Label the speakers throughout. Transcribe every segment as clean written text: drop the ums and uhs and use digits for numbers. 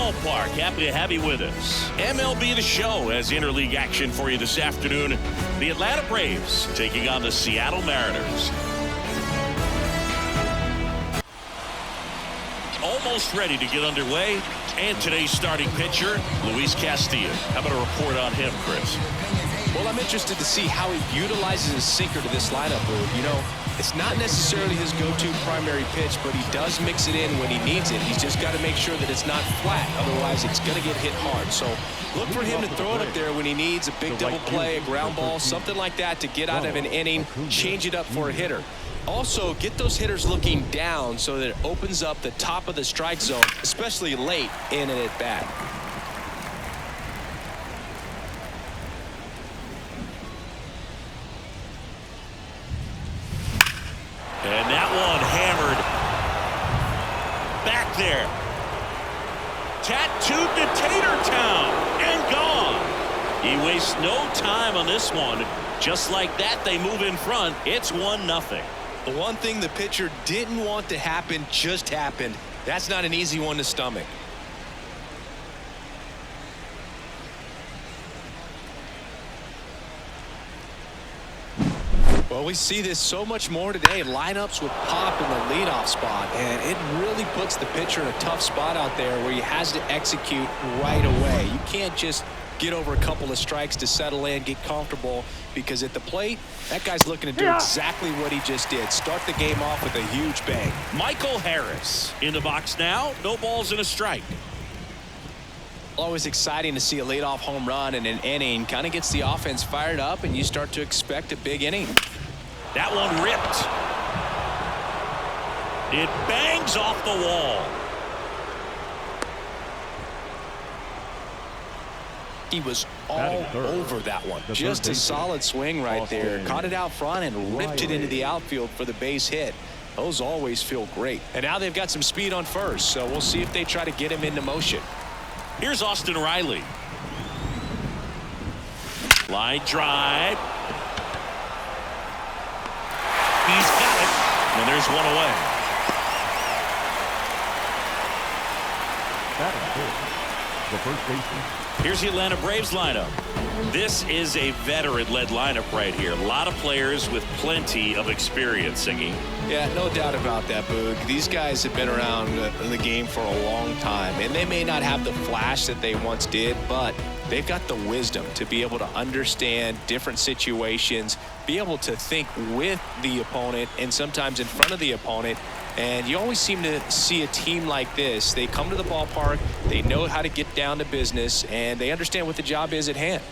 Speaker 1: ballpark. Happy to have you with us. MLB The Show has interleague action for you this afternoon. The Atlanta Braves taking on the Seattle Mariners. Almost ready to get underway. And today's starting pitcher, Luis Castillo. How about a report on him, Chris?
Speaker 2: Well, I'm interested to see how he utilizes his sinker to this lineup, Boog. You know, it's not necessarily his go-to primary pitch, but he does mix it in when he needs it. He's just got to make sure that it's not flat. Otherwise, it's going to get hit hard. So look for him to throw it up there when he needs a big double play, a ground ball, something like that to get out of an inning, change it up for a hitter. Also, get those hitters looking down so that it opens up the top of the strike zone, especially late in an at-bat.
Speaker 1: And that one hammered back there. Tattooed to Tater Town and gone. He wastes no time on this one. Just like that, they move in front. It's 1-0.
Speaker 2: The one thing the pitcher didn't want to happen just happened. That's not an easy one to stomach. Well, we see this so much more today. Lineups with pop in the leadoff spot, and it really puts the pitcher in a tough spot out there where he has to execute right away. You can't just get over a couple of strikes to settle in, get comfortable, because at the plate, that guy's looking to do exactly what he just did. Start the game off with a huge bang.
Speaker 1: Michael Harris in the box now. No balls and a strike.
Speaker 2: Always exciting to see a leadoff home run in an inning. Kind of gets the offense fired up, and you start to expect a big inning.
Speaker 1: That one ripped. It bangs off the wall.
Speaker 2: He was all over that one. Just a solid swing right there. Caught it out front and ripped it into the outfield for the base hit. Those always feel great. And now they've got some speed on first, so we'll see if they try to get him into motion.
Speaker 1: Here's Austin Riley. Line drive. He's got it. And there's one away.
Speaker 3: The first baseman.
Speaker 1: Here's the Atlanta Braves lineup. This is a veteran-led lineup right here. A lot of players with plenty of experience, Singy.
Speaker 2: Yeah, no doubt about that, Boog. These guys have been around the game for a long time, and they may not have the flash that they once did, but they've got the wisdom to be able to understand different situations, be able to think with the opponent and sometimes in front of the opponent. And you always seem to see a team like this. They come to the ballpark, they know how to get down to business, and they understand what the job is at hand.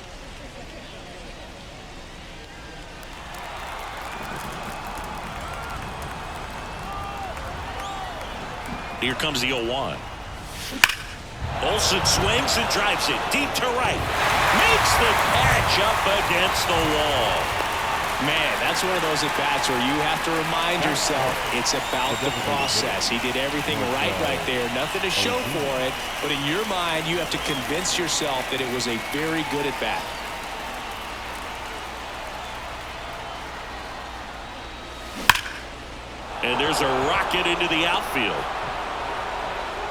Speaker 1: Here comes the 0-1. Olsen swings and drives it deep to right. Makes the catch up against the wall.
Speaker 2: Man, that's one of those at-bats where you have to remind yourself it's about the process. He did everything right there. Nothing to show for it, but in your mind, you have to convince yourself that it was a very good at-bat.
Speaker 1: And there's a rocket into the outfield.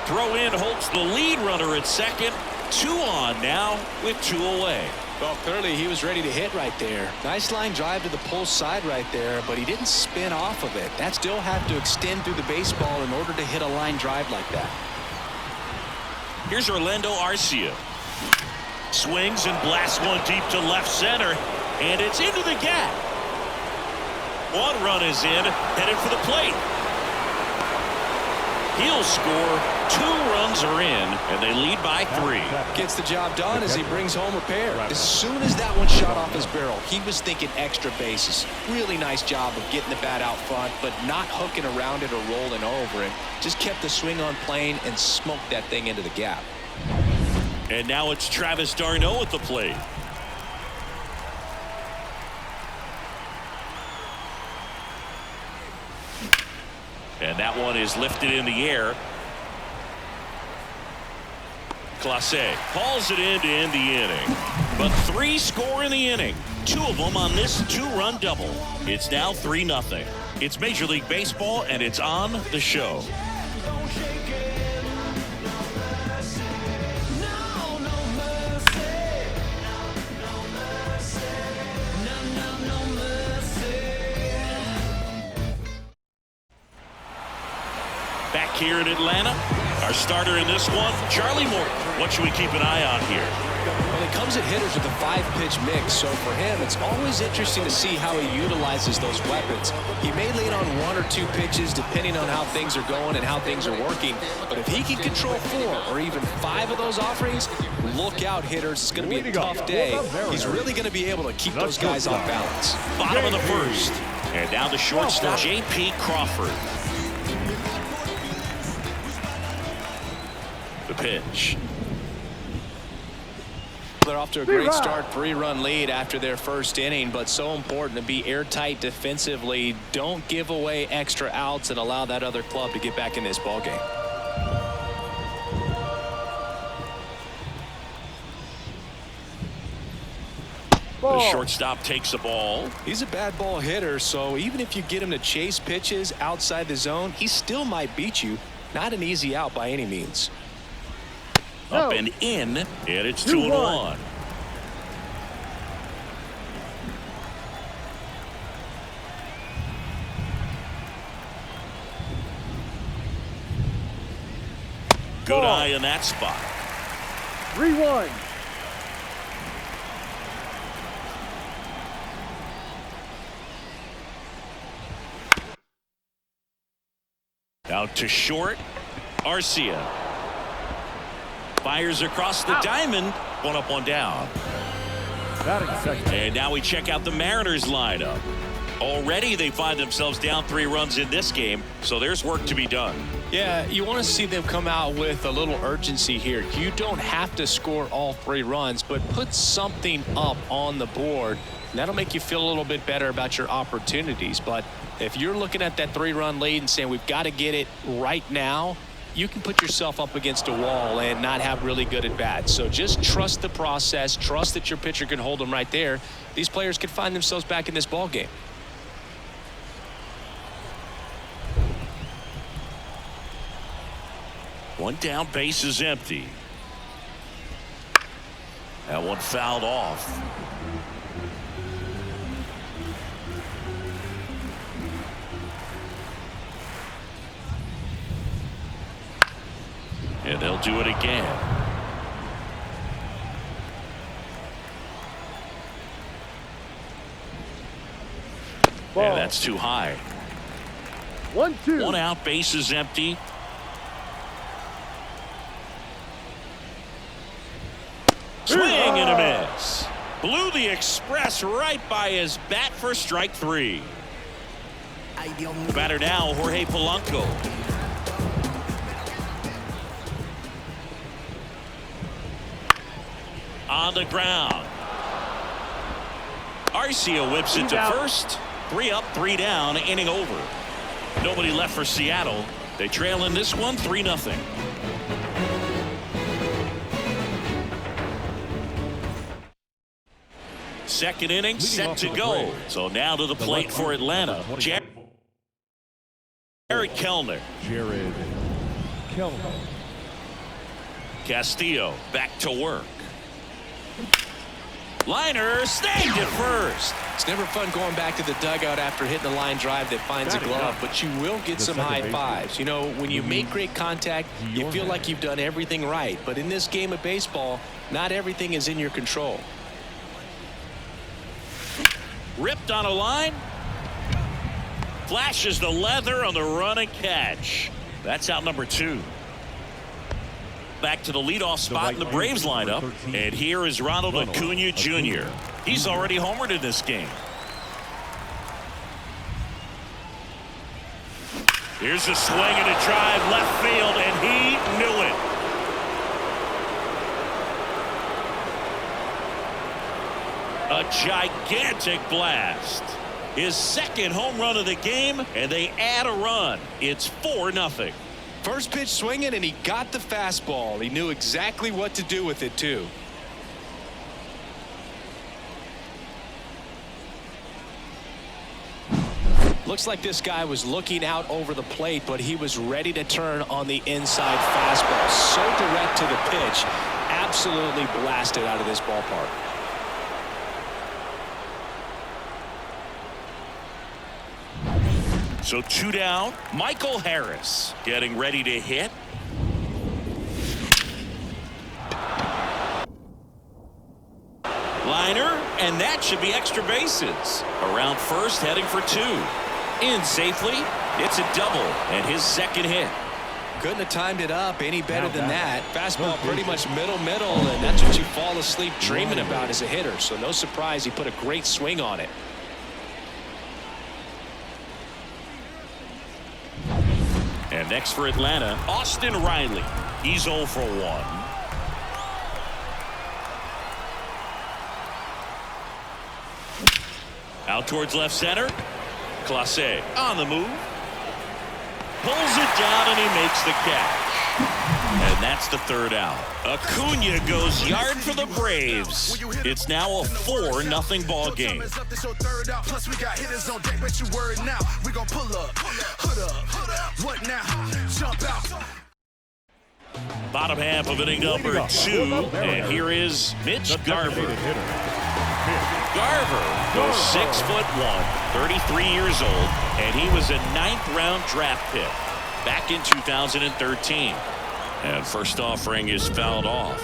Speaker 1: Throw in holds the lead runner at second. 2 on now with 2 away.
Speaker 2: Well, clearly he was ready to hit right there. Nice line drive to the pull side right there, but he didn't spin off of it. That still had to extend through the baseball in order to hit a line drive like that.
Speaker 1: Here's Orlando Arcia. Swings and blasts one deep to left center, and it's into the gap. 1 run is in, headed for the plate. He'll score. 2 runs are in, and they lead by 3.
Speaker 2: Gets the job done as he brings home a pair. As soon as that one shot off his barrel, he was thinking extra bases. Really nice job of getting the bat out front, but not hooking around it or rolling over it. Just kept the swing on plane and smoked that thing into the gap.
Speaker 1: And now it's Travis d'Arnaud at the plate. And that one is lifted in the air. Clase hauls it in to end the inning. But 3 score in the inning. 2 of them on this 2-run double. It's now 3-0. It's Major League Baseball, and it's on the show. Back here in Atlanta, our starter in this one, Charlie Morton. What should we keep an eye on here?
Speaker 2: Well, he comes at hitters with a 5-pitch mix, so for him, it's always interesting to see how he utilizes those weapons. He may lean on 1 or 2 pitches depending on how things are going and how things are working, but if he can control 4 or even 5 of those offerings, look out, hitters. It's going to be a tough day. He's really going to be able to keep those guys off balance.
Speaker 1: Bottom of the first. And now the shortstop, J.P. Crawford. The pitch.
Speaker 2: They're off to a great start, 3-run lead after their first inning, but so important to be airtight defensively. Don't give away extra outs and allow that other club to get back in this ballgame.
Speaker 1: The shortstop takes the ball.
Speaker 2: He's a bad ball hitter, so even if you get him to chase pitches outside the zone, he still might beat you. Not an easy out by any means.
Speaker 1: Up and in, and it's 2-1. Good eye in that spot.
Speaker 4: 3-1.
Speaker 1: Out to short, Arcia. Fires across the diamond. 1 up, 1 down. And now we check out the Mariners lineup. Already they find themselves down 3 runs in this game, so there's work to be done.
Speaker 2: Yeah, you want to see them come out with a little urgency here. You don't have to score all 3 runs, but put something up on the board. And that'll make you feel a little bit better about your opportunities. But if you're looking at that 3-run lead and saying we've got to get it right now, you can put yourself up against a wall and not have really good at bats. So just trust the process. Trust that your pitcher can hold them right there. These players can find themselves back in this ball game.
Speaker 1: One down, base is empty. That one fouled off. And they'll do it again. And that's too high.
Speaker 4: 1-2.
Speaker 1: 1 out, base is empty. Swing and a miss. Blew the express right by his bat for strike 3. The batter now, Jorge Polanco. On the ground. Arcia whips it to first. 3 up, 3 down, inning over. Nobody left for Seattle. They trail in this one 3-0. Second inning set to go. So now to the plate for Atlanta. Jared Kellner. Castillo back to work. Liner snagged at first.
Speaker 2: It's never fun going back to the dugout after hitting a line drive that finds a glove, but you will get some high fives. You know, when you make great contact, you feel like you've done everything right. But in this game of baseball, not everything is in your control.
Speaker 1: Ripped on a line. Flashes the leather on the run and catch. That's out number 2. Back to the leadoff spot in the Braves lineup. And here is Ronald Acuna Jr. He's already homered in this game. Here's a swing and a drive left field, and he knew it. A gigantic blast. His second home run of the game, and they add a run. It's 4-0.
Speaker 2: First pitch swinging, and he got the fastball. He knew exactly what to do with it, too. Looks like this guy was looking out over the plate, but he was ready to turn on the inside fastball. So direct to the pitch. Absolutely blasted out of this ballpark.
Speaker 1: So 2 down. Michael Harris getting ready to hit. Liner, and that should be extra bases. Around first, heading for 2. In safely. It's a double and his second hit.
Speaker 2: Couldn't have timed it up any better than that. Fastball pretty much middle, and that's what you fall asleep dreaming about as a hitter. So no surprise he put a great swing on it.
Speaker 1: And next for Atlanta, Austin Riley. He's 0 for 1. Out towards left center. Clase on the move. Pulls it down and he makes the catch. And that's the 3rd out. Acuna goes yard for the Braves. It's now a 4-0 ball game.
Speaker 5: Plus we got hitters on deck, but you worried now. We gon' pull up, hood up, what now? Jump out.
Speaker 1: Bottom half of inning number 2, and here is Mitch Garver. Garver goes 6'1", 33 years old, and he was a 9th-round draft pick back in 2013. And first offering is fouled off.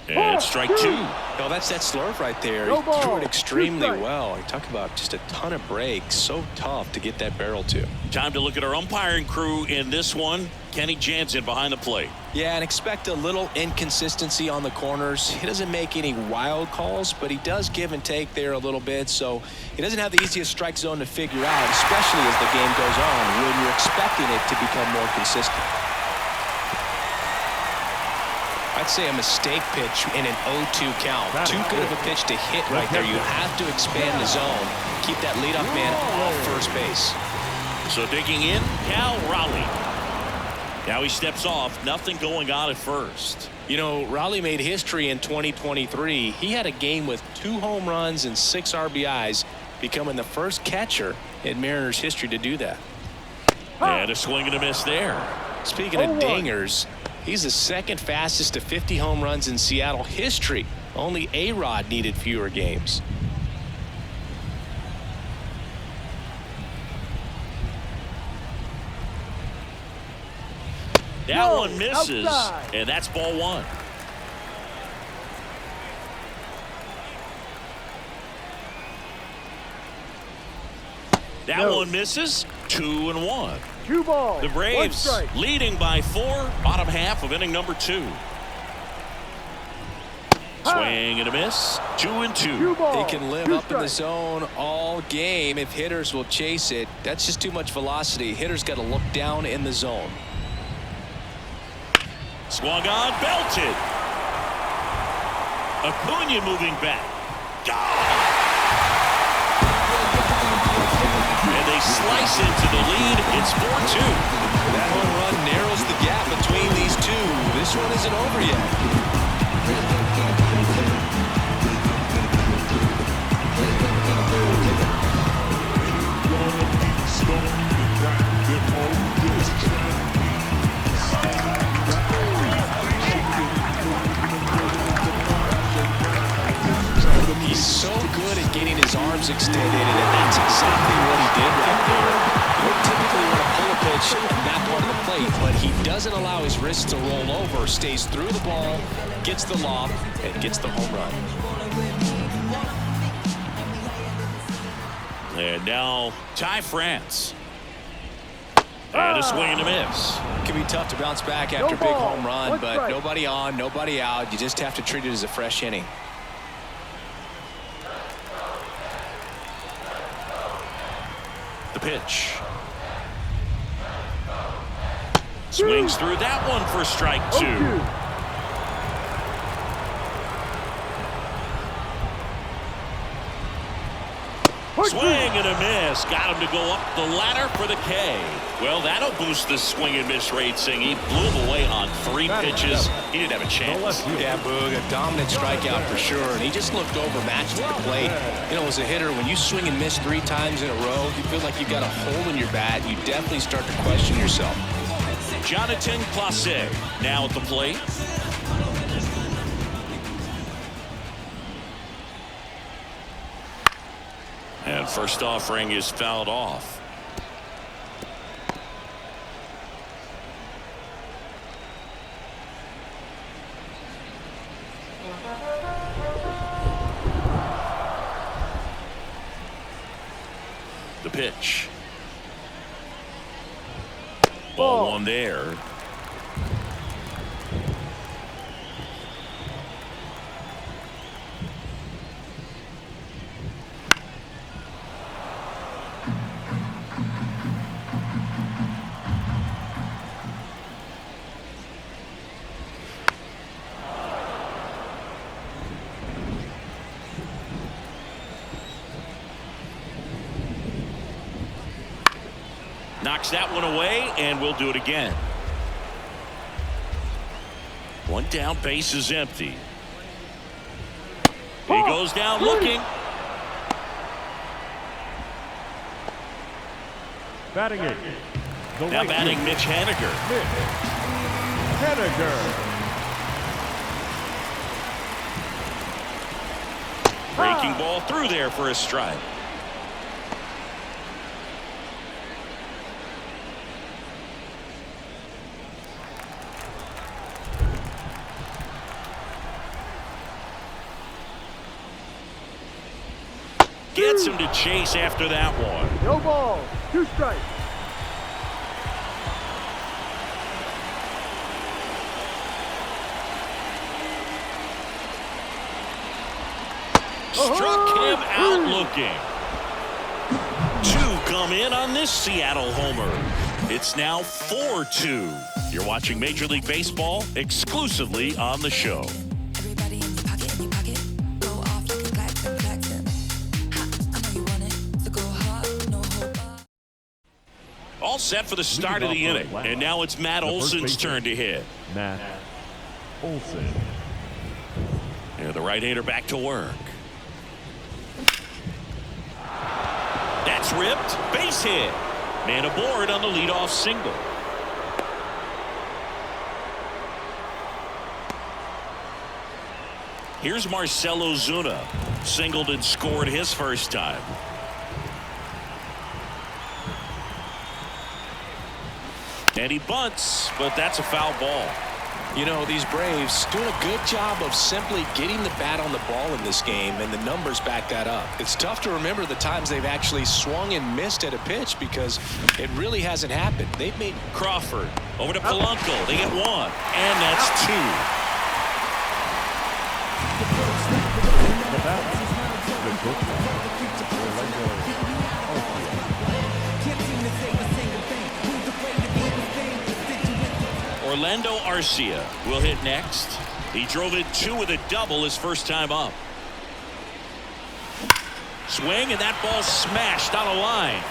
Speaker 1: And strike 2.
Speaker 2: No, that's that slurve right there.
Speaker 4: No
Speaker 2: He
Speaker 4: ball.
Speaker 2: threw it extremely
Speaker 4: 2 strikes.
Speaker 2: well. You talk about just a ton of breaks. So tough to get that barrel to.
Speaker 1: Time to look at our umpiring crew in this one. Kenny Jansen behind the plate.
Speaker 2: Yeah, and expect a little inconsistency on the corners. He doesn't make any wild calls, but he does give and take there a little bit. So he doesn't have the easiest strike zone to figure out, especially as the game goes on when you're expecting it to become more consistent. I'd say a mistake pitch in an 0-2 count. Too good of a pitch to hit right there. You have to expand the zone. Keep that leadoff man off first base.
Speaker 1: So digging in, Cal Raleigh. Now he steps off. Nothing going on at first.
Speaker 2: You know, Raleigh made history in 2023. He had a game with 2 home runs and 6 RBIs, becoming the first catcher in Mariners history to do that.
Speaker 1: And a swing and a miss there.
Speaker 2: Speaking of dingers, he's the 2nd fastest to 50 home runs in Seattle history. Only A-Rod needed fewer games.
Speaker 1: That one misses,
Speaker 4: outside.
Speaker 1: and that's ball 1. That one misses. 2-1.
Speaker 4: 2 balls.
Speaker 1: The
Speaker 4: 1
Speaker 1: Braves
Speaker 4: strike.
Speaker 1: leading by 4. Bottom half of inning number 2. Swing and a miss. 2-2.
Speaker 4: 2 balls.
Speaker 2: He can live
Speaker 4: 2
Speaker 2: up in the
Speaker 4: strikes.
Speaker 2: zone all game if hitters will chase it. That's just too much velocity. Hitters got to look down in the zone.
Speaker 1: Swung on, belted. Acuna moving back. Gone! And they slice into the lead. It's 4-2.
Speaker 2: That home run narrows the gap between these two. This one isn't over yet. He's so good at getting his arms extended, and that's exactly what he did right there. You don't typically want to pull a pitch in that part of the plate, but he doesn't allow his wrists to roll over, stays through the ball, gets the loft, and gets the home run.
Speaker 1: And now Ty France. And a swing and a miss.
Speaker 2: It can be tough to bounce back after a big home run, but nobody on, nobody out. You just have to treat it as a fresh inning.
Speaker 1: The pitch. Swings through that one for strike 2.
Speaker 4: 0-2.
Speaker 1: Swing and a miss. Got him to go up the ladder for the K. Well, that'll boost the swing and miss rating. He blew him away on 3 pitches. He didn't have a chance.
Speaker 2: Yeah, Boog, a dominant strikeout for sure, and he just looked overmatched at the plate. You know, as a hitter, when you swing and miss 3 times in a row, you feel like you've got a hole in your bat. You definitely start to question yourself.
Speaker 1: Jonathan Clase now at the plate. And first offering is fouled off. The pitch. Ball one there. Knocks that one away, and we'll do it again. One down, base is empty. He goes down looking.
Speaker 3: Batting it.
Speaker 1: Now batting Mitch Haniger. Breaking ball through there for a strike. Gets him to chase after that one.
Speaker 4: No ball. 2 strikes.
Speaker 1: Struck him out looking. 2 come in on this Seattle homer. It's now 4-2. You're watching Major League Baseball exclusively on the show.
Speaker 6: Everybody in your pocket, go off like a klaxon. I know you want it, so go hard, no hold back.
Speaker 1: All set for the start of the inning, and now it's Matt Olson's turn to hit.
Speaker 3: Matt Olson.
Speaker 1: And the right-hander back to work. That's ripped. Base hit. Man aboard on the leadoff single. Here's Marcell Ozuna. Singled and scored his first time. And he bunts, but that's a foul ball.
Speaker 2: You know, these Braves doing a good job of simply getting the bat on the ball in this game, and the numbers back that up. It's tough to remember the times they've actually swung and missed at a pitch because it really hasn't happened. They've made
Speaker 1: Crawford over to Polanco. They get 1, and that's 2.
Speaker 3: The bat. The coach.
Speaker 1: Orlando Arcia will hit next. He drove it 2 with a double his first time up. Swing, and that ball smashed on a line.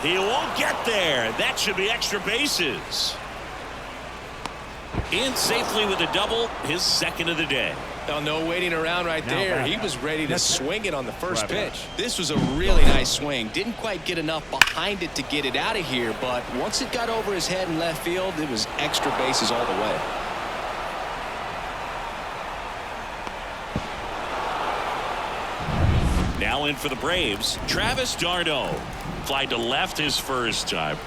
Speaker 1: He won't get there. That should be extra bases. In safely with a double, his second of the day.
Speaker 2: Oh, no waiting around right there. He was ready to swing it on the first pitch. This was a really nice swing. Didn't quite get enough behind it to get it out of here, but once it got over his head in left field, it was extra bases all the way.
Speaker 1: Now in for the Braves, Travis d'Arnaud. Fly to left his first time.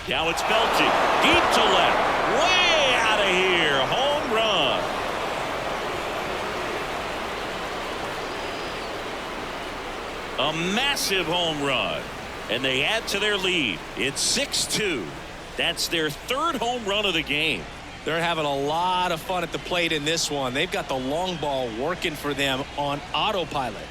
Speaker 1: Now it's belting deep to left, way out of here, home run. A massive home run, and they add to their lead. It's 6-2. That's their 3rd home run of the game.
Speaker 2: They're having a lot of fun at the plate in this one. They've got the long ball working for them on autopilot.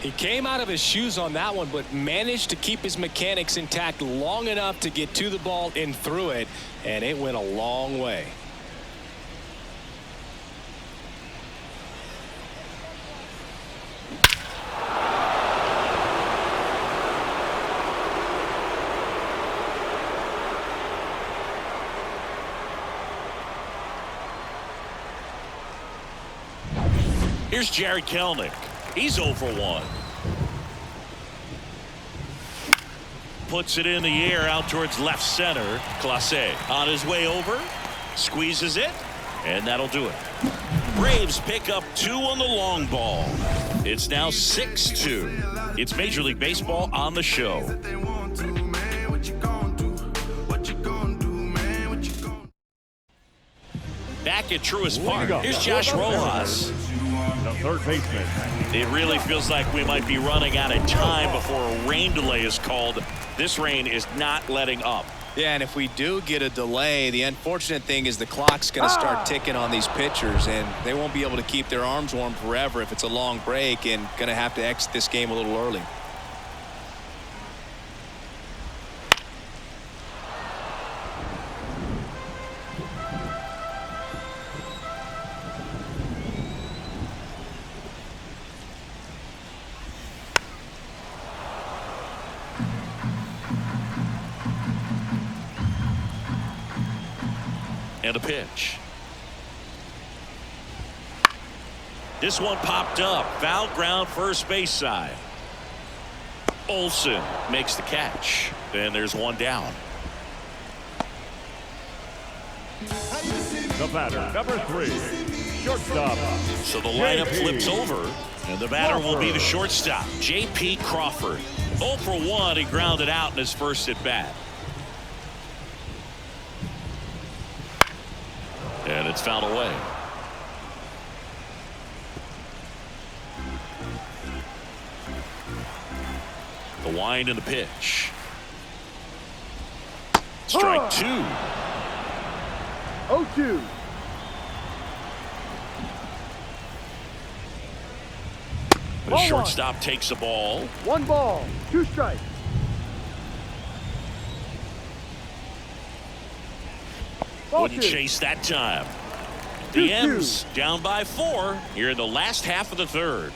Speaker 2: He came out of his shoes on that one, but managed to keep his mechanics intact long enough to get to the ball and through it, and it went a long way.
Speaker 1: Here's Jared Kelenic. He's 0 for 1. puts it in the air out towards left center. Clase on his way over, squeezes it, and that'll do it. Braves pick up 2 on the long ball. It's now 6-2. It's Major League Baseball on the show. Back at Truist Park, here's Josh Rojas.
Speaker 3: The third baseman.
Speaker 1: It really feels like we might be running out of time before a rain delay is called. This rain is not letting up.
Speaker 2: Yeah, and if we do get a delay, the unfortunate thing is the clock's going to start ticking on these pitchers, and they won't be able to keep their arms warm forever if it's a long break, and going to have to exit this game a little early.
Speaker 1: And a pitch. This one popped up. Foul ground, first base side. Olsen makes the catch. And there's one down.
Speaker 3: The batter, number 3, shortstop.
Speaker 1: So the lineup
Speaker 3: JP.
Speaker 1: flips over, and the batter will be the shortstop, J.P. Crawford. 0 for 1, he grounded out in his first at bat. And it's fouled away. The wind and the pitch. Strike 2.
Speaker 4: 0-2.
Speaker 1: The
Speaker 4: Ball
Speaker 1: shortstop takes the ball.
Speaker 4: 1 ball, 2 strikes. Ball
Speaker 1: Wouldn't
Speaker 4: 2.
Speaker 1: chase that time. The
Speaker 4: 2-2.
Speaker 1: M's down by 4 here in the last half of the third.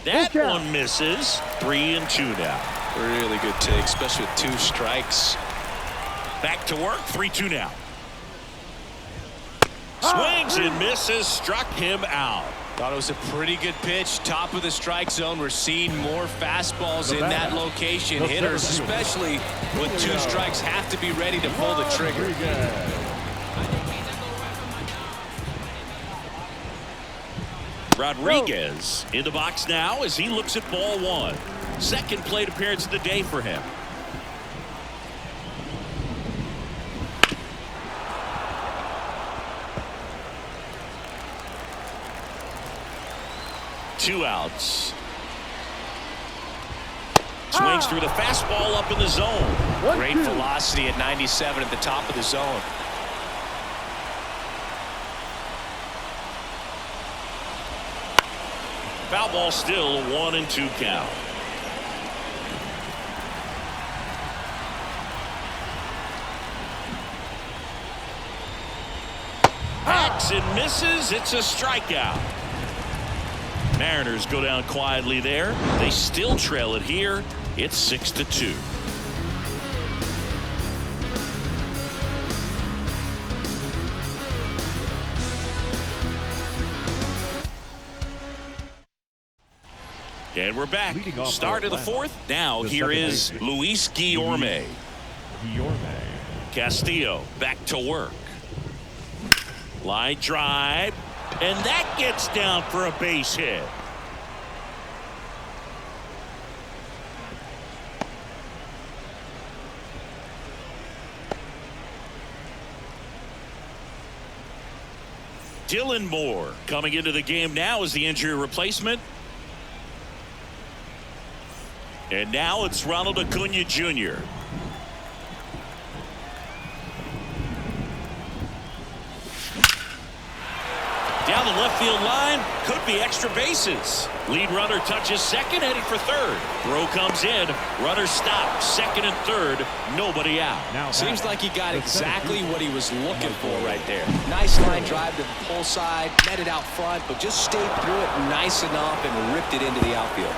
Speaker 1: That
Speaker 4: Full count.
Speaker 1: one misses. 3-2 now.
Speaker 2: Really good take, especially with 2 strikes.
Speaker 1: Back to work. 3-2 now. Swings and misses. Struck him out.
Speaker 2: Thought it was a pretty good pitch. Top of the strike zone. We're seeing more fastballs in that location. Hitters, especially with 2 strikes, have to be ready to pull the trigger.
Speaker 1: Rodriguez in the box now as he looks at ball 1. Second plate appearance of the day for him. Two outs. Swings through the fastball up in the zone.
Speaker 2: Great velocity at 97 at the top of the zone.
Speaker 1: Foul ball still, 1-2 count. Hacks and misses. It's a strikeout. Mariners go down quietly there. They still trail it here. It's 6-2. And we're back. Start of the 4th. Now here is Luis Guillorme. Castillo back to work. Line drive. And that gets down for a base hit. Dylan Moore coming into the game now as the injury replacement. And now it's Ronald Acuna Jr. Down the left field line, could be extra bases. Lead runner touches second, headed for third. Throw comes in, runner stopped, second and third, nobody out.
Speaker 2: Seems like he got exactly what he was looking for right there. Nice line drive to the pull side, met it out front, but just stayed through it nice enough and ripped it into the outfield.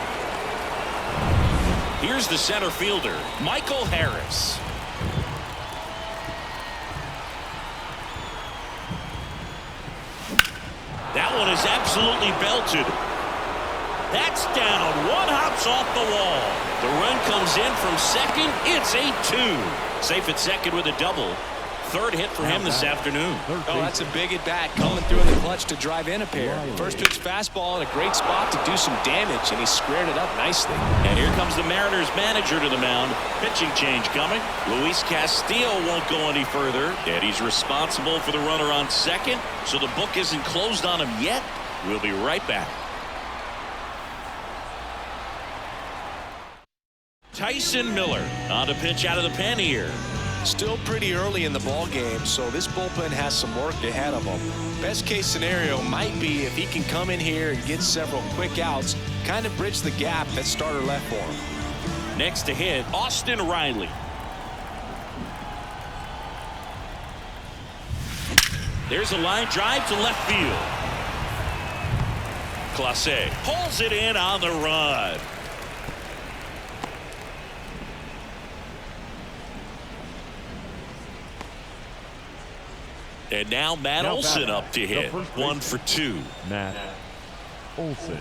Speaker 1: Here's the center fielder, Michael Harris. That one is absolutely belted. That's down. One hops off the wall. The run comes in from second. It's 8-2. Safe at second with a double. Third hit for him this afternoon.
Speaker 2: Oh, that's a big at bat coming through in the clutch to drive in a pair. First pitch fastball in a great spot to do some damage, and he squared it up nicely.
Speaker 1: And here comes the Mariners manager to the mound. Pitching change coming. Luis Castillo won't go any further, and he's responsible for the runner on second, so the book isn't closed on him yet. We'll be right back. Tyson Miller on to pitch out of the pen here.
Speaker 2: Still pretty early in the ball game, so this bullpen has some work ahead of them. Best case scenario might be if he can come in here and get several quick outs, kind of bridge the gap that starter left for him.
Speaker 1: Next to hit, Austin Riley. There's a line drive to left field. Clase pulls it in on the run. And now Matt Olson up to hit. 1 for 2.
Speaker 3: Matt Olson.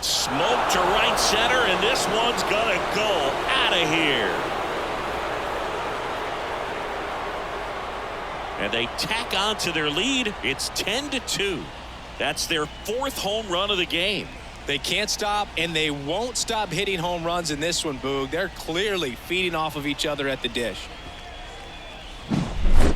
Speaker 1: Smoke to right center, and this one's gonna go out of here. And they tack on to their lead. It's 10-2. That's their 4th home run of the game.
Speaker 2: They can't stop, and they won't stop hitting home runs in this one, Boog. They're clearly feeding off of each other at the dish.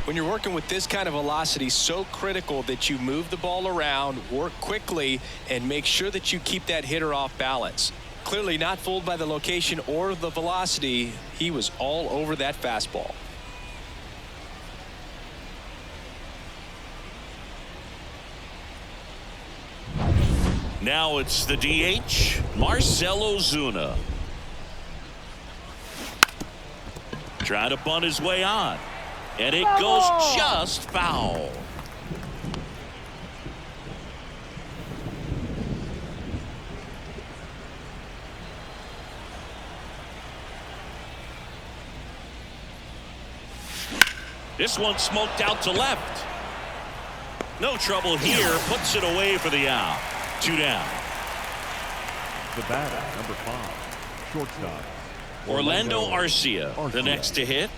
Speaker 2: When you're working with this kind of velocity, so critical that you move the ball around, work quickly, and make sure that you keep that hitter off balance. Clearly not fooled by the location or the velocity. He was all over that fastball.
Speaker 1: Now it's the DH, Marcell Ozuna. Trying to bunt his way on. And it goes just foul. This one smoked out to left. No trouble here. Puts it away for the out. 2 down.
Speaker 3: The batter, number 5, shortstop.
Speaker 1: Orlando Arcia, the next to hit.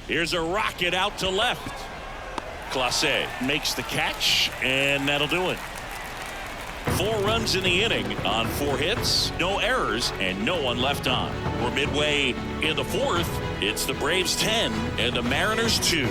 Speaker 1: Here's a rocket out to left. Clase makes the catch, and that'll do it. 4 runs in the inning on 4 hits, no errors, and no one left on. We're midway in the 4th. It's the Braves 10 and the Mariners 2.